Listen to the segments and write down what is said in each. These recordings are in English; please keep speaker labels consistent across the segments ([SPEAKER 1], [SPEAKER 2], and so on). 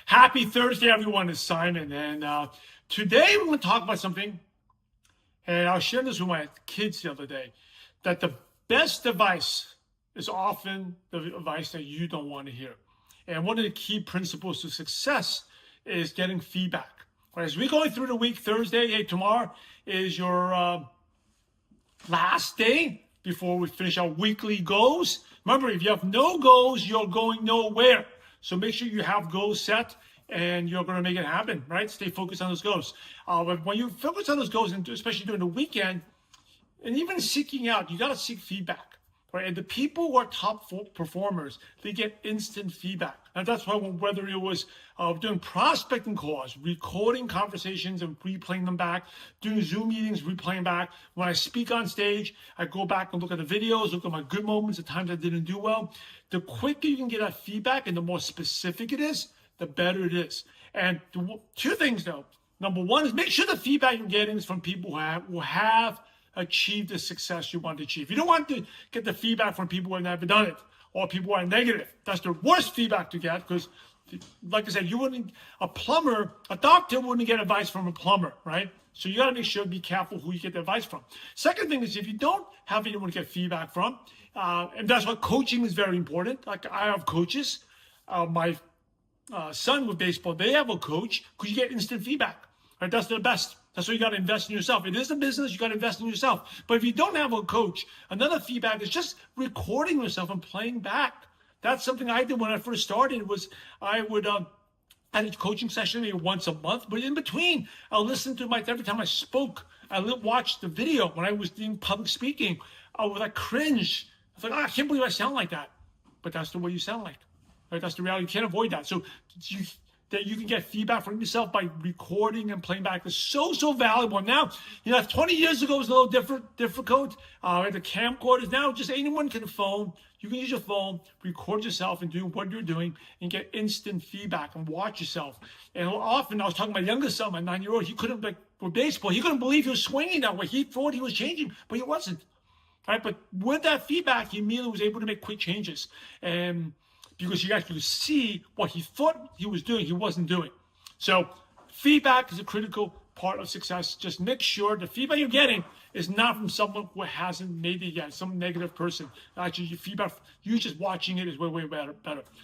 [SPEAKER 1] Happy Thursday, everyone. It's Simon. And today we're going to talk about something. And I was sharing this with my kids the other day, that the best advice is often the advice that you don't want to hear. And one of the key principles to success is getting feedback. As we're going through the week, Thursday, tomorrow is your last day before we finish our weekly goals. Remember, if you have no goals, you're going nowhere. So make sure you have goals set and you're going to make it happen, right? Stay focused on those goals. But when you focus on those goals, and especially during the weekend, and even seeking out, you got to seek feedback, right? And the people who are top performers, they get instant feedback. And that's why whether it was doing prospecting calls, recording conversations and replaying them back, doing Zoom meetings, replaying back. When I speak on stage, I go back and look at the videos, look at my good moments, the times I didn't do well. The quicker you can get that feedback and the more specific it is, the better it is. And two things though. Number one is make sure the feedback you're getting is from people who have achieved the success you want to achieve. You don't want to get the feedback from people who have never done it or people who are negative. That's the worst feedback to get because, like I said, a doctor wouldn't get advice from a plumber, right? So you got to make sure, be careful who you get the advice from. Second thing is if you don't have anyone to get feedback from, and that's why coaching is very important. Like I have coaches, my son with baseball, they have a coach because you get instant feedback, right? That's the best. That's why you got to invest in yourself. It is a business. You got to invest in yourself. But if you don't have a coach, another feedback is just recording yourself and playing back. That's something I did when I first started. Was I would I had a coaching session maybe once a month, but in between, I'll listen to every time I spoke. I watched the video when I was doing public speaking. I would cringe. I was like, I can't believe I sound like that. But that's the way you sound like. Right? That's the reality. You can't avoid that. So that you can get feedback from yourself by recording and playing back is so valuable. Now, 20 years ago it was a little difficult. The camcorders now, just anyone can phone. You can use your phone, record yourself and do what you're doing and get instant feedback and watch yourself. And often I was talking to my youngest son, my 9-year-old, he couldn't, with baseball, he couldn't believe he was swinging that way. He thought he was changing, but he wasn't. Right? But with that feedback, he immediately was able to make quick changes. And because you actually see what he thought he was doing, he wasn't doing. So feedback is a critical part of success. Just make sure the feedback you're getting is not from someone who hasn't made it yet, some negative person. Actually, your feedback, you just watching it is way better.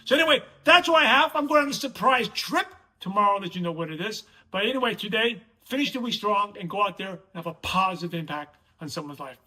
[SPEAKER 1] So anyway, that's what I have. I'm going on a surprise trip tomorrow. I'll let you know what it is. But anyway, today, finish the week strong and go out there and have a positive impact on someone's life.